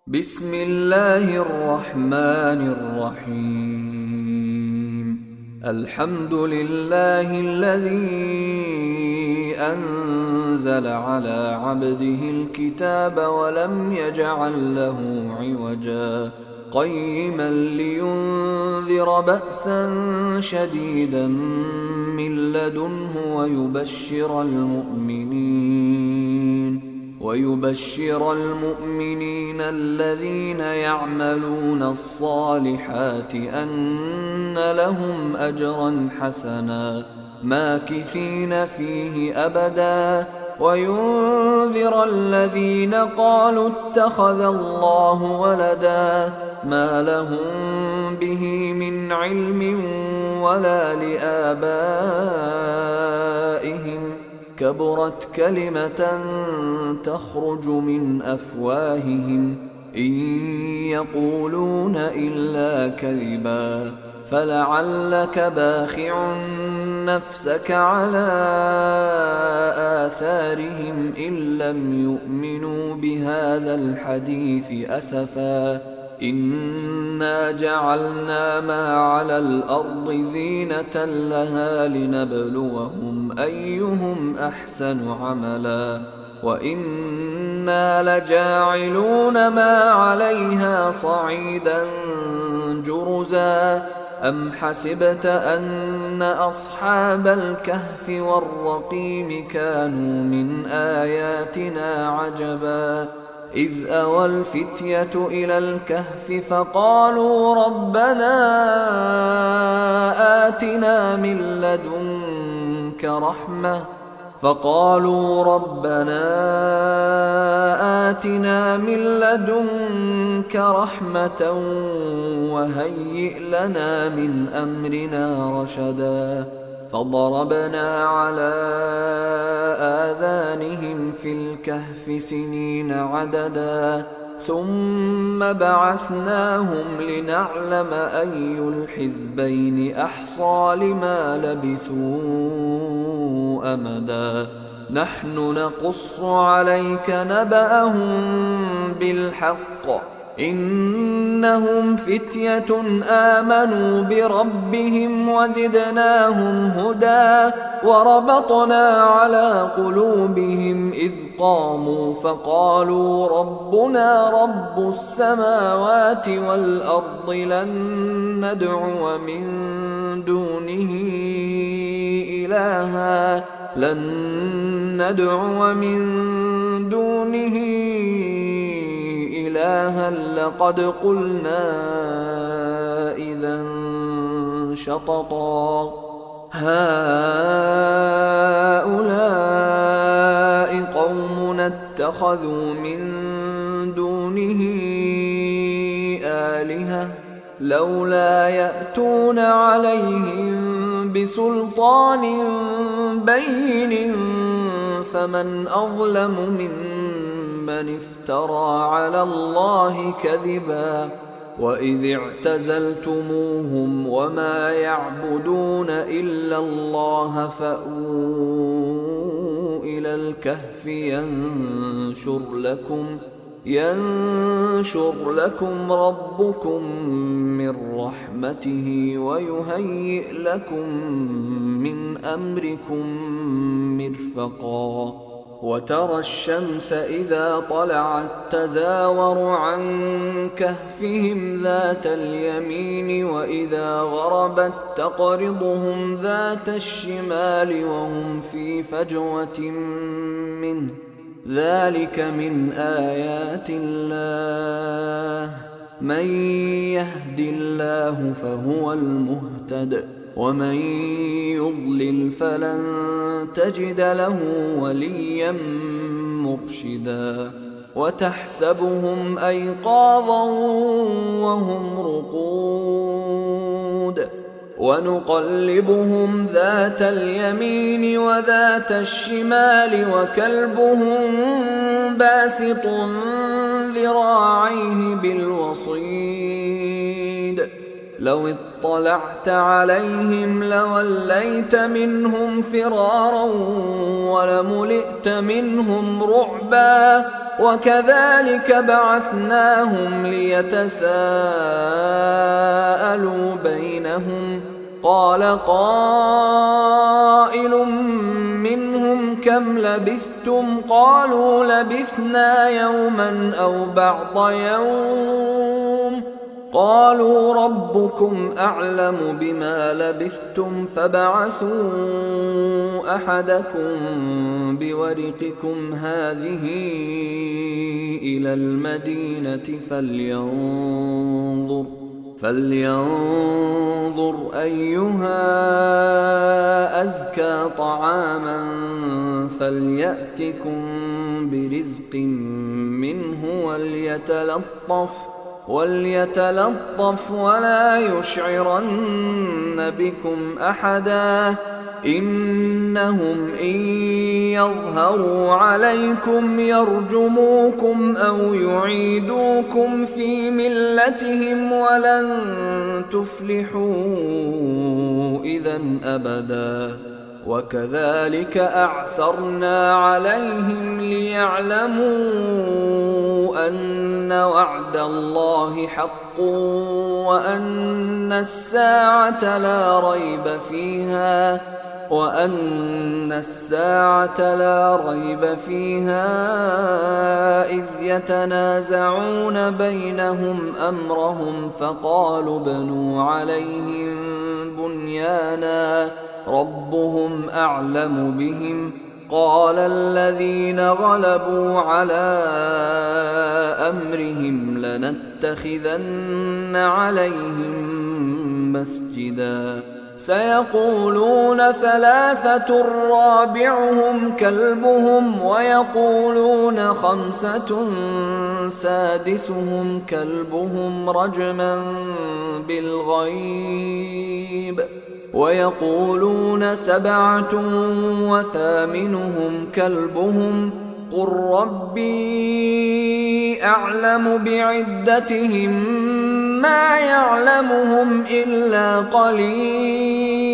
بسم الله الرحمن الرحيم. الحمد لله الذي أنزل على عبده الكتاب ولم يجعل له عوجا قيما لينذر بأسا شديدا من لدنه ويبشر المؤمنين الذين يعملون الصالحات أن لهم أجرا حسنا ماكثين فيه أبدا وينذر الذين قالوا اتخذ الله ولدا ما لهم به من علم ولا لآبائهم كبرت كلمة تخرج من أفواههم إن يقولون إلا كذبا فلعلك باخع نفسك على آثارهم إن لم يؤمنوا بهذا الحديث أسفا إنا جعلنا ما على الأرض زينة لها لنبلوهم أيهم أحسن عملا وإنا لجاعلون ما عليها صعيدا جرزا أم حسبت أن أصحاب الكهف والرقيم كانوا من آياتنا عجبا إذ أوى الفتية إلى الكهف فقالوا ربنا آتنا من لدنك رحمة وهيئ لنا من أمرنا رشدا فضربنا على آذانهم في الكهف سنين عددا ثم بعثناهم لنعلم أي الحزبين أحصى لما لبثوا أمدا نحن نقص عليك نبأهم بالحق إنهم فتية آمنوا بربهم وزدناهم هدى وربطنا على قلوبهم إذ قاموا فقالوا ربنا رب السماوات والأرض لن ندعو من دونه إلها لقد قلنا إذا شططا هؤلاء قومنا اتخذوا من دونه آلهة لولا يأتون عليهم بسلطان بين فمن أظلم ممن افترى على الله كذبا وإذ اعتزلتموهم وما يعبدون إلا الله فأووا إلى الكهف ينشر لكم ربكم من رحمته ويهيئ لكم من أمركم مرفقا وترى الشمس إذا طلعت تزاور عن كهفهم ذات اليمين وإذا غربت تقرضهم ذات الشمال وهم في فجوة منه ذلك من آيات الله من يهد الله فهو المهتد ومن يضلل فلن تجد له وليا مرشدا وتحسبهم أيقاظا وهم رقود ونقلبهم ذات اليمين وذات الشمال وكلبهم باسط ذراعيه بالوصيد لو اطلعت عليهم لوليت منهم فرارا ولملئت منهم رعبا وكذلك بعثناهم ليتساءلوا بينهم قال قائل منهم كم لبثتم قالوا لبثنا يوما أو بعض يوم قالوا ربكم أعلم بما لبثتم فابعثوا أحدكم بورقكم هذه إلى المدينة فلينظر أيها أزكى طعاما فليأتكم برزق منه وليتلطف ولا يشعرن بكم أحدا إنهم إن يظهروا عليكم يرجموكم أو يعيدوكم في ملتهم ولن تفلحوا إذا أبدا وكذلك أعثرنا عليهم ليعلموا أن وعد الله حق وأن الساعة لا ريب فيها إذ يتنازعون بينهم أمرهم فقالوا ابنوا عليهم بنيانا ربهم أعلم بهم قال الذين غلبوا على أمرهم لنتخذن عليهم مسجدا سيقولون ثلاثة رابعهم كلبهم ويقولون خمسة سادسهم كلبهم رجما بالغيب ويقولون سبعة وثامنهم كلبهم قل ربي أعلم بعدتهم ما يعلمهم إلا قليل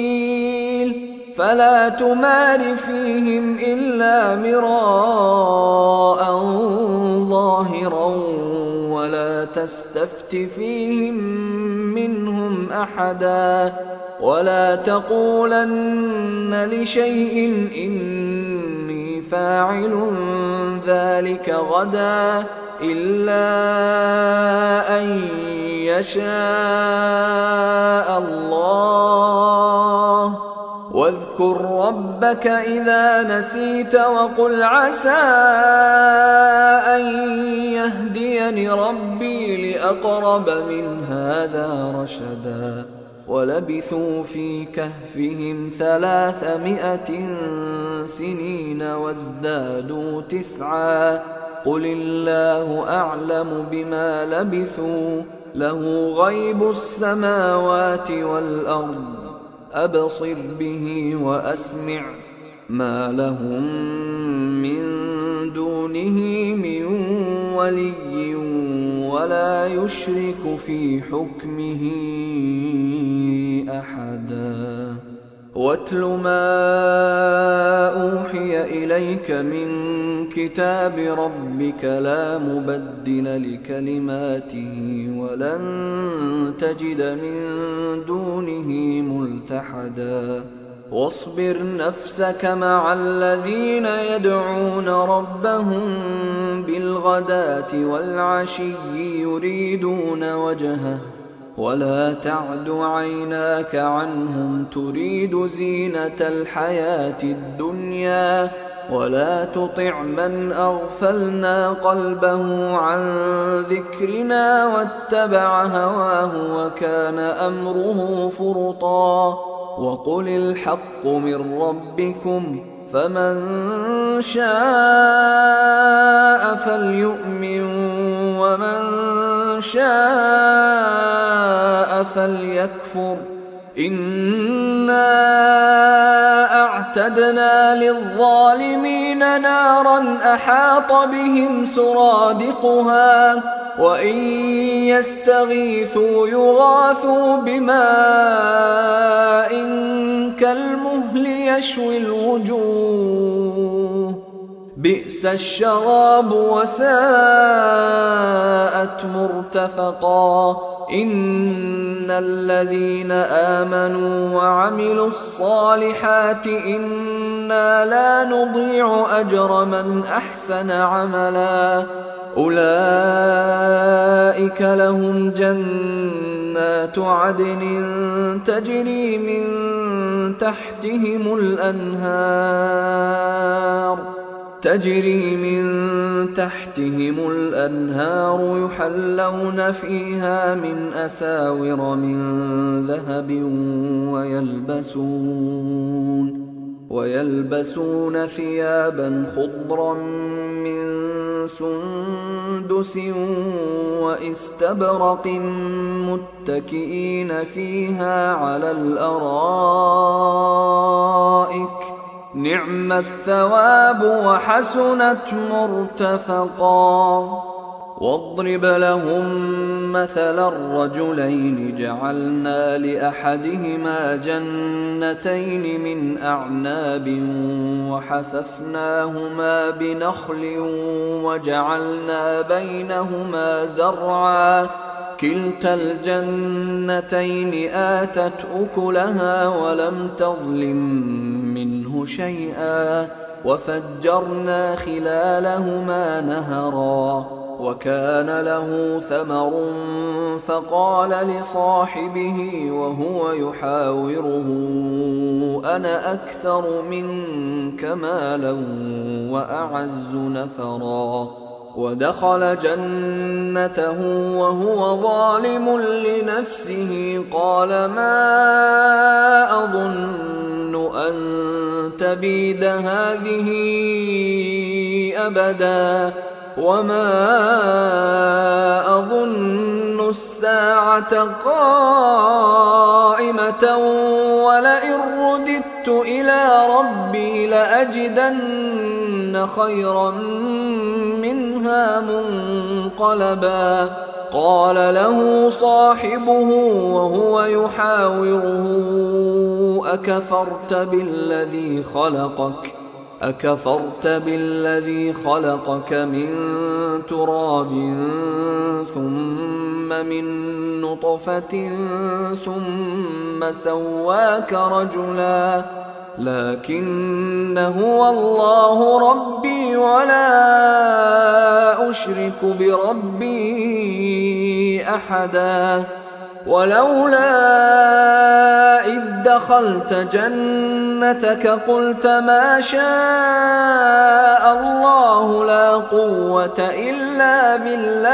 فلا تمار فيهم إلا مراء ظاهرا ولا تستفت فيهم منهم أحدا ولا تقولن لشيء إني فاعل ذلك غدا إلا أن يشاء الله واذكر ربك إذا نسيت وقل عسى أن يهديني ربي لأقرب من هذا رشدا ولبثوا في كهفهم 300 سنين وازدادوا 9 قل الله أعلم بما لبثوا له غيب السماوات والأرض أبصر به وأسمع ما لهم من دونه من ولي ولا يشرك في حكمه أحدا واتل ما أوحي إليك من كتاب ربك لا مبدل لكلماته ولن تجد من دونه ملتحدا واصبر نفسك مع الذين يدعون ربهم بالغداة والعشي يريدون وجهه ولا تعد عيناك عنهم تريد زينة الحياة الدنيا ولا تطع من أغفلنا قلبه عن ذكرنا واتبع هواه وكان أمره فرطا وقل الحق من ربكم فمن شاء فليؤمن ومن شاء فليكفر إنا أعتدنا للظالمين نارا أحاط بهم سرادقها وإن يستغيثوا يغاثوا بماء كالمهل يشوي الوجوه بئس الشراب وساءت مرتفقا إن الذين آمنوا وعملوا الصالحات إنا لا نضيع أجر من أحسن عملا أولئك لهم جنات عدن تجري من تحتهم الأنهار يحلون فيها من أساور من ذهب ويلبسون ثيابا خضرا من سندس واستبرق متكئين فيها على الأرائك نعم الثواب وحسنت مرتفقا واضرب لهم مثل الرجلين جعلنا لأحدهما جنتين من أعناب وحففناهما بنخل وجعلنا بينهما زرعا كلتا الجنتين آتت أكلها ولم تظلم منه شيئا وفجرنا خلالهما نهرا وكان له ثمر فقال لصاحبه وهو يحاوره أنا أكثر منك مالا وأعز نفرا ودخل جنته وهو ظالم لنفسه قال ما أظن أن تبيد هذه أبدا وما أظن الساعة قائمة ولئن رددت إلى ربي لأجدن خيرا منها منقلبا قال له صاحبه وهو يحاوره أكفرت بالذي خلقك من تراب ثم من نطفة ثم سواك رجلا لكن هو الله ربي ولا أشرك بربي أحدا ولولا إذ دخلت جنتك قلت ما شاء الله لا قوة إلا بالله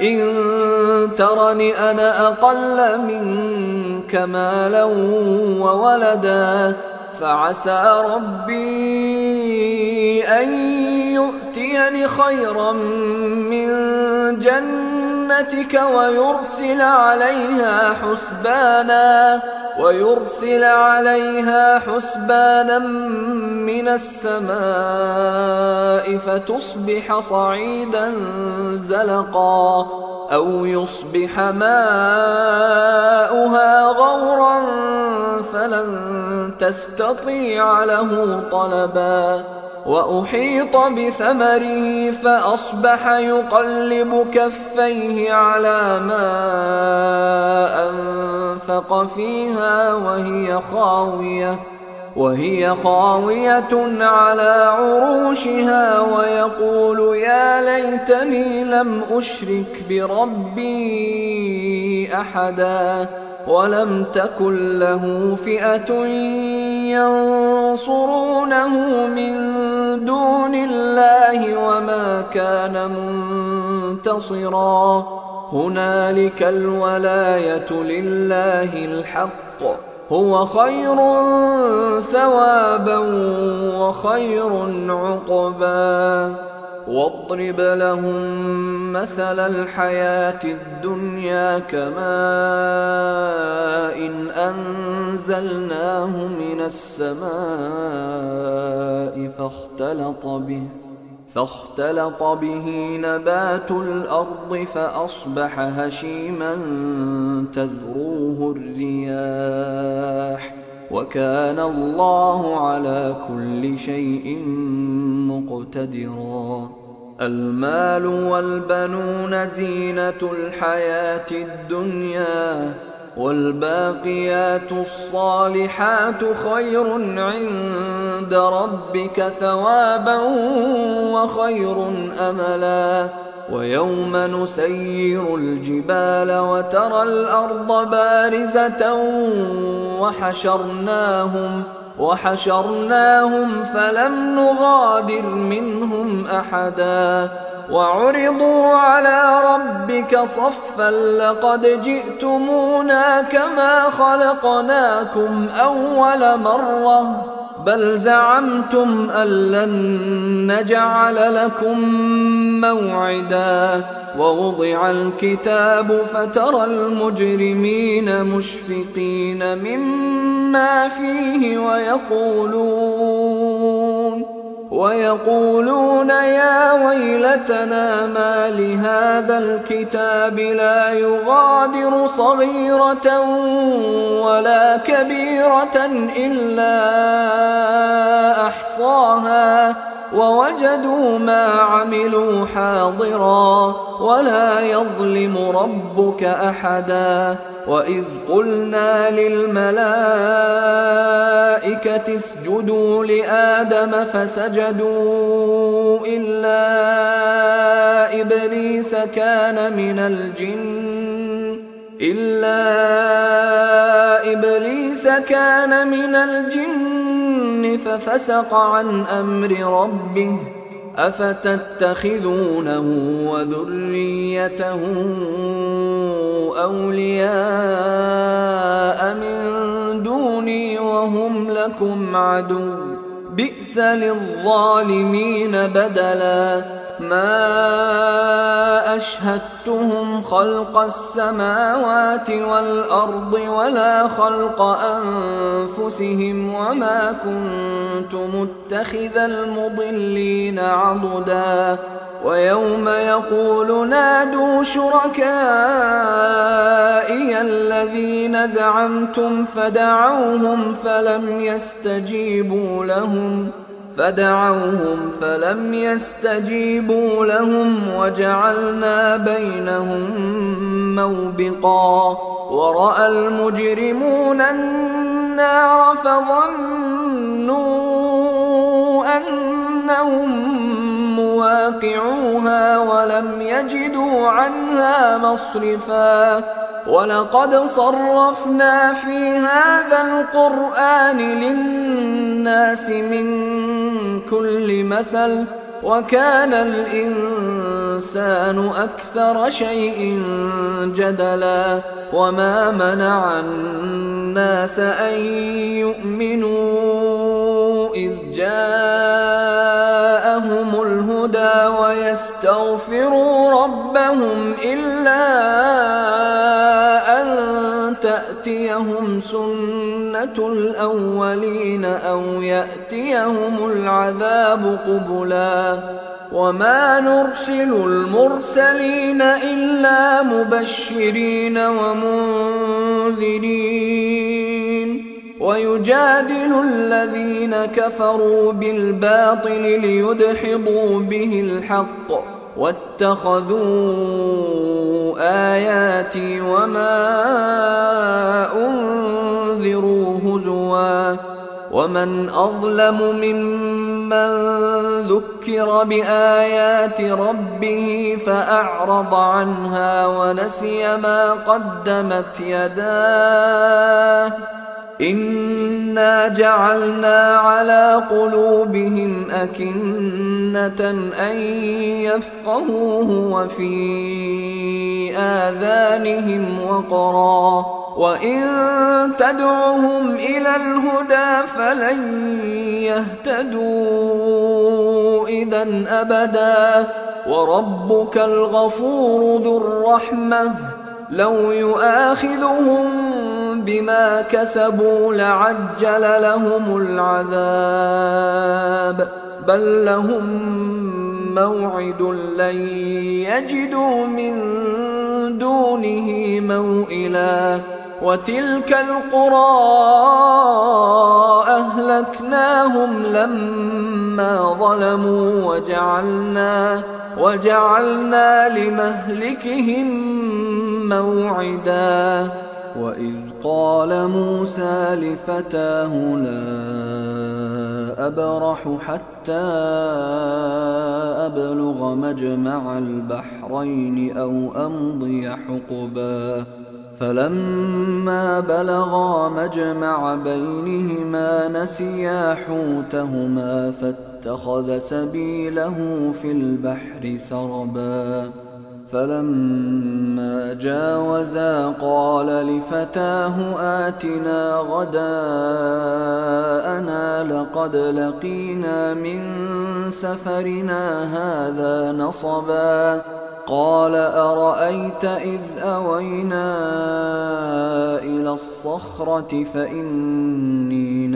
إن ترني أنا أقل منك مالا وولدا فعسى ربي أن يؤتيني خيرا من جنتك ويرسل عليها حسبانا من السماء فتصبح صعيدا زلقا أو يصبح ماؤها غورا فلن تستطيع له طلبا وأحيط بثمره فأصبح يقلب كفيه على ما أنفق فيها وهي خاوية على عروشها ويقول يا ليتني لم أشرك بربي أحدا ولم تكن له فئة ينصرونه من دون الله وما كان منتصرا هنالك الولاية لله الحق هو خير ثوابا وخير عقبا واضرب لهم مثل الحياة الدنيا كماء أنزلناه من السماء فاختلط به نبات الأرض فأصبح هشيما تذروه الرياح وكان الله على كل شيء مقتدرا. المال والبنون زينة الحياة الدنيا، والباقيات الصالحات خير عند ربك ثوابا وخير أملا. ويوم نسير الجبال وترى الأرض بارزة وحشرناهم فلم نغادر منهم أحدا. وعرضوا على ربك صفا لقد جئتمونا كما خلقناكم أول مرة بل زعمتم أن لن نجعل لكم موعدا. ووضع الكتاب فترى المجرمين مشفقين مما فيه ويقولون يا ويلتنا ما لهذا الكتاب لا يغادر صغيرة ولا كبيرة إلا أحصاها ووجدوا ما عملوا حاضرا ولا يظلم ربك أحدا. وإذ قلنا للملائكة اسجدوا لآدم فسجدوا إلا إبليس كان من الجن ففسق عن أمر ربه. أفتتخذونه وذريته أولياء من دوني وهم لكم عدو بئس للظالمين بدلا. ما أشهدتهم خلق السماوات والأرض ولا خلق أنفسهم وما كنت متخذ المضلين عضدا. ويوم يقول نادوا شركائي الذين زعمتم فدعوهم فلم يستجيبوا لهم وجعلنا بينهم موبقا. ورأى المجرمون النار فظنوا أنهم مواقعوها ولم يجدوا عنها مصرفا. ولقد صرفنا في هذا القرآن للناس من كل مثل وكان الإنسان أكثر شيء جدلا. وما منع الناس أن يؤمنوا إذ جاءهم الهدى ويستغفروا ربهم إلا أن تأتيهم سنة الأولين أو يأتيهم العذاب قبلا. وما نرسل المرسلين إلا مبشرين ومنذرين. ويجادل الذين كفروا بالباطل ليدحضوا به الحق واتخذوا آياتي وما أنذروا هزوا. ومن أظلم ممن ذكر بآيات ربه فأعرض عنها ونسي ما قدمت يداه. إنا جعلنا على قلوبهم أكنة أن يفقهوه وفي آذانهم وقرا وإن تدعهم إلى الهدى فلن يهتدوا إذا أبدا. وربك الغفور ذو الرحمة لو يؤاخذهم بما كسبوا لعجل لهم العذاب بل لهم موعد لن يجدوا من دونه موئلا. وتلك القرى أهلكناهم لما ظلموا وجعلنا لمهلكهم موعدا. وإذ قال موسى لفتاه لا أبرح حتى أبلغ مجمع البحرين أو أمضي حقبا فلما بلغا مجمع بينهما نسيا حوتهما فاتخذ سبيله في البحر سربا. فلما جاوزا قال لفتاه آتنا غداءنا لقد لقينا من سفرنا هذا نصبا. قال أرأيت إذ أوينا إلى الصخرة فإني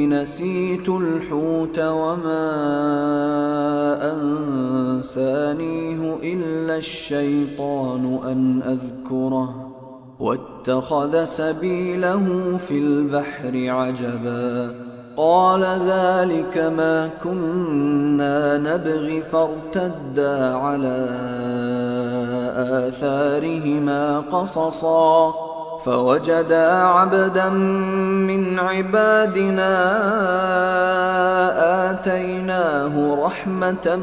نسيت الحوت وما أنسانيه إلا الشيطان أن أذكره واتخذ سبيله في البحر عجبا. قال ذلك ما كنا نبغي فارتدا على آثارهما قصصا فوجدا عبدا من عبادنا آتيناه رحمة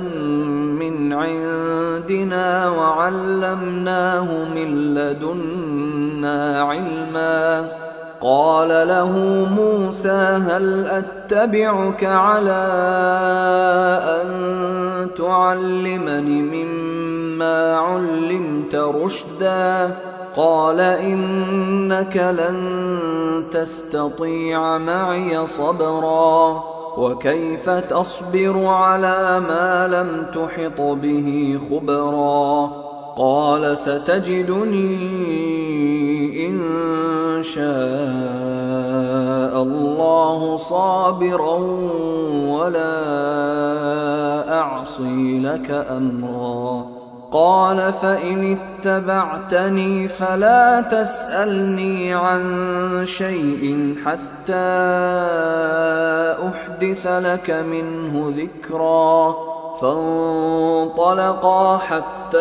من عندنا وعلمناه من لدنا علما. قال له موسى هل أتبعك على أن تعلمني مما علمت رشدا؟ قال إنك لن تستطيع معي صبرا وكيف تصبر على ما لم تحط به خبرا. قال ستجدني إن شاء الله صابرا ولا أعصي لك أمرا. قال فإن اتبعتني فلا تسألني عن شيء حتى أحدث لك منه ذكرا. فانطلقا حتى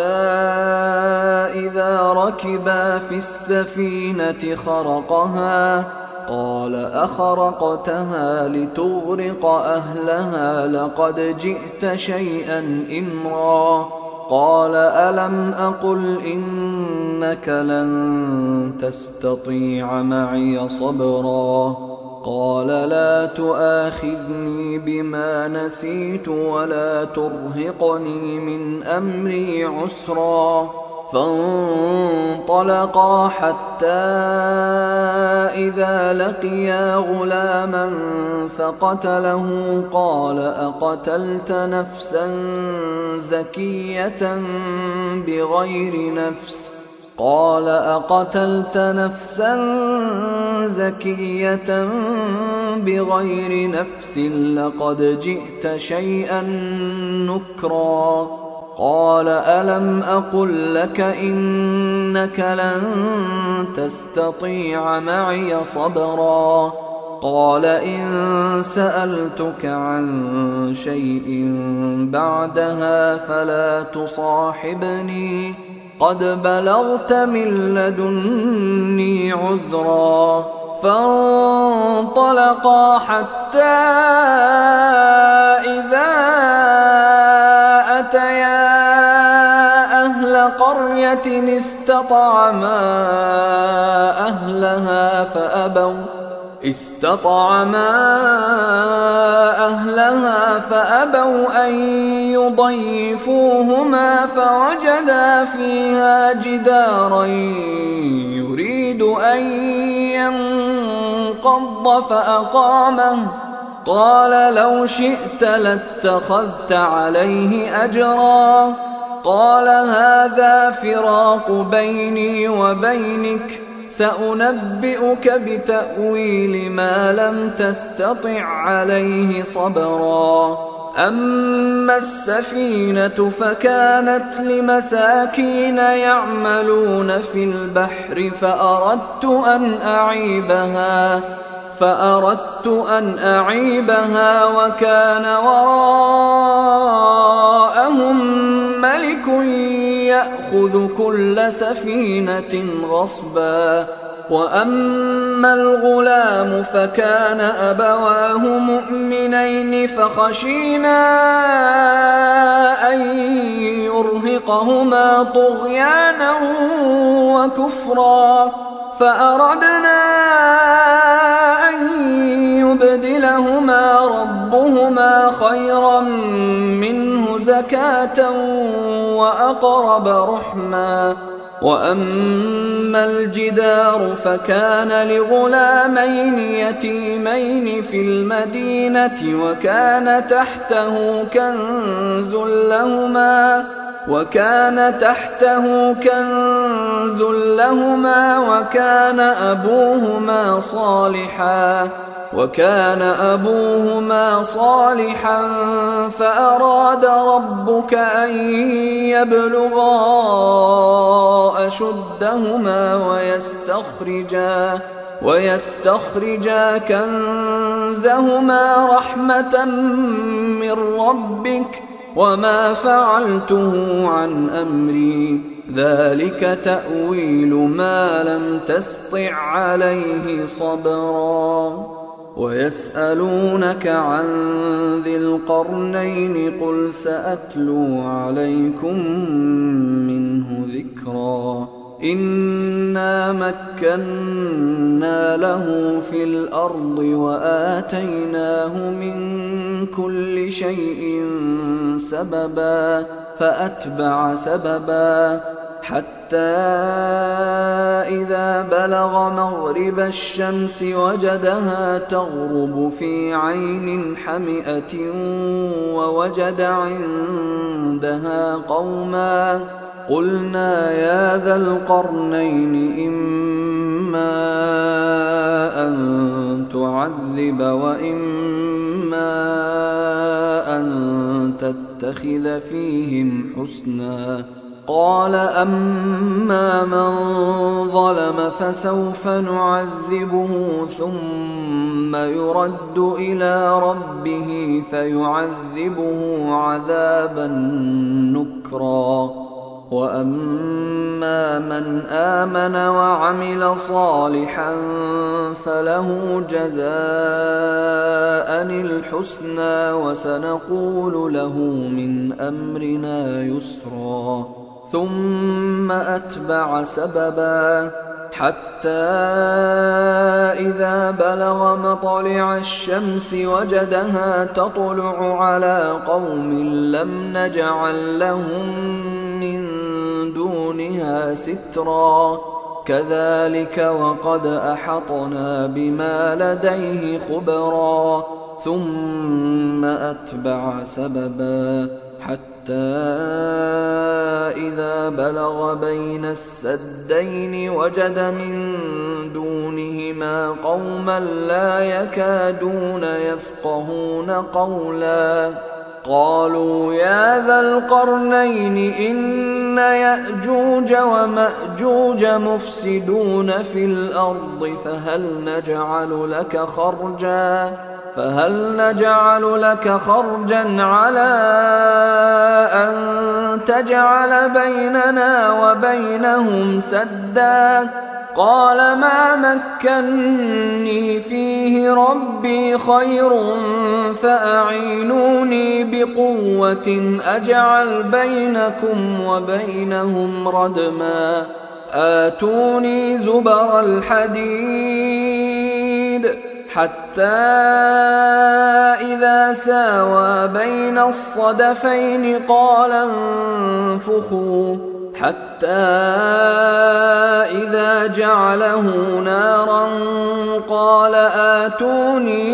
إذا ركبا في السفينة خرقها قال أخرقتها لتغرق أهلها لقد جئت شيئا إمرا. قال ألم أقل إنك لن تستطيع معي صبرا. قال لا تؤاخذني بما نسيت ولا ترهقني من أمري عسرا. فانطلقا حتى إذا لقيا غلاما فقتله قال أقتلت نفسا زكية بغير نفس لقد جئت شيئا نكرا. قال ألم أقل لك إنك لن تستطيع معي صبرا. قال إن سألتك عن شيء بعدها فلا تصاحبني قد بلغت من لدني عذرا. فانطلقا حتى إذا أتيا أهل قرية استطعما أهلها فأبوا أن يضيفوهما فوجدا فيها جدارا يريد أن ينقض فأقامه. قال لو شئت لاتخذت عليه أجرا. قال هذا فراق بيني وبينك سأنبئك بتأويل ما لم تستطع عليه صبرا. أما السفينة فكانت لمساكين يعملون في البحر فأردت أن أعيبها وكان وراءهم ملك يأخذ كل سفينة غصبا. وأما الغلام فكان أبواه مؤمنين فخشينا أن يرهقهما طغيانا وكفرا فأردنا أن يبدلهما ربهما خيرا منه زكاة وأقرب رحما. وأما الجدار فكان لغلامين يتيمين في المدينة وكان تحته كنز لهما وكان أبوهما صالحا فأراد ربك أن يبلغا أشدهما ويستخرجا كنزهما رحمة من ربك وما فعلته عن أمري ذلك تأويل ما لم تسطع عليه صبرا. ويسألونك عن ذي القرنين قل سأتلو عليكم منه ذكرا. إنا مكنا له في الأرض وآتيناه من كل شيء سببا فأتبع سببا حتى إذا بلغ مغرب الشمس وجدها تغرب في عين حمئة ووجد عندها قوما قلنا يا ذا القرنين إما أن تعذب وإما أن تتخذ فيهم حسنا. قال أما من ظلم فسوف نعذبه ثم يرد إلى ربه فيعذبه عذابا نكرا. وأما من آمن وعمل صالحا فله جزاء الحسنى وسنقول له من أمرنا يسرا. ثم أتبع سببا حتى إذا بلغ مطلع الشمس وجدها تطلع على قوم لم نجعل لهم من دونها سترا. كذلك وقد أحطنا بما لديه خبرا. ثم أتبع سببا حتى إذا بلغ بين السدين وجد من دونهما قوما لا يكادون يفقهون قولا. قالوا يا ذا القرنين إن يأجوج ومأجوج مفسدون في الأرض فهل نجعل لك خرجا على أن تجعل بيننا وبينهم سدا. قال ما مكني فيه ربي خير فأعينوني بقوة أجعل بينكم وبينهم ردما. آتوني زبر الحديد حتى إذا ساوى بين الصدفين قال انفخوا حتى إذا جعله نارا قال آتوني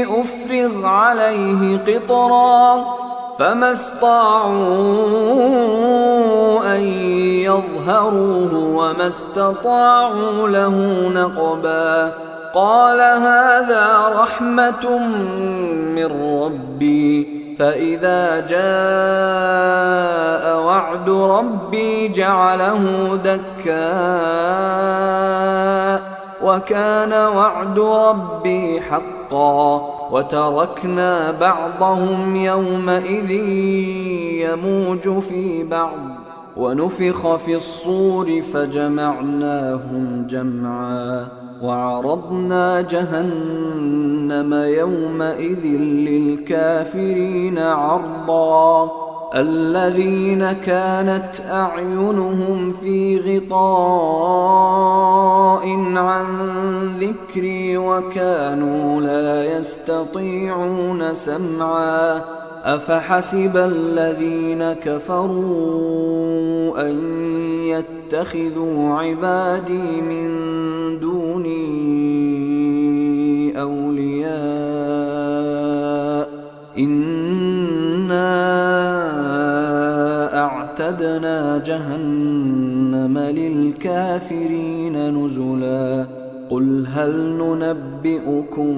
أفرغ عليه قطرا. فما استطاعوا أن يظهروه وما استطاعوا له نقبا. قال هذا رحمة من ربي فإذا جاء وعد ربي جعله دكاء وكان وعد ربي حقا وتركنا بعضهم يومئذ يموج في بعض ونفخ في الصور فجمعناهم جمعا وعرضنا جهنم يومئذ للكافرين عرضا الذين كانت أعينهم في غطاء عن ذكري وكانوا لا يستطيعون سمعا أفحسب الذين كفروا أن يتخذوا عبادي من دوني أولياء إنا أعتدنا جهنم للكافرين نزلا قل هل ننبئكم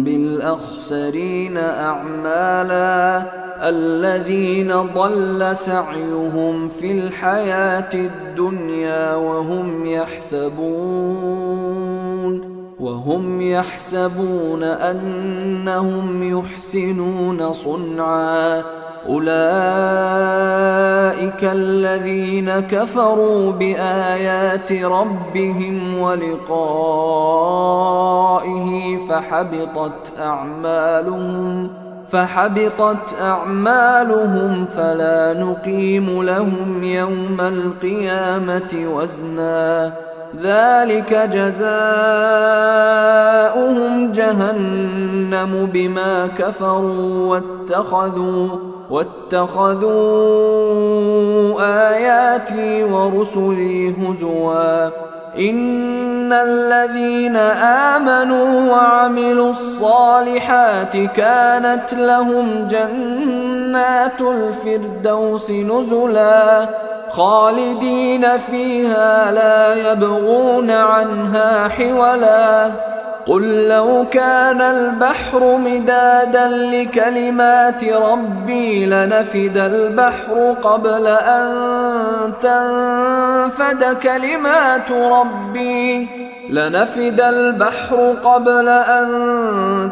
بالأخسرين أعمالا الذين ضل سعيهم في الحياة الدنيا وهم يحسبون أنهم يحسنون صنعا أولئك الذين كفروا بآيات ربهم ولقائه فحبطت أعمالهم فلا نقيم لهم يوم القيامة وزنا ذلك جزاؤهم جهنم بما كفروا واتخذوا آياتي ورسلي هزوا إن الذين آمنوا وعملوا الصالحات كانت لهم جنات الفردوس نزلا خالدين فيها لا يبغون عنها حولا قل لو كان البحر مدادا لكلمات ربي لنفد البحر قبل أن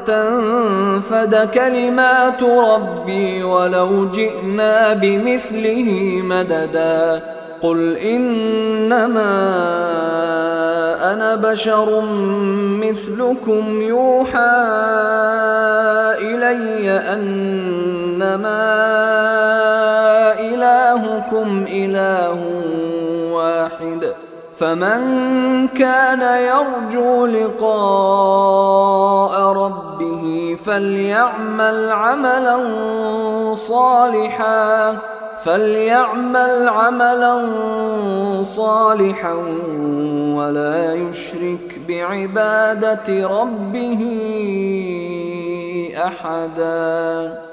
تنفد كلمات ربي ولو جئنا بمثله مددا قل إنما أنا بشر مثلكم يوحى إلي أنما إلهكم إله واحد فمن كان يرجو لقاء ربه فليعمل عملا صالحا ولا يشرك بعبادة ربه أحدا.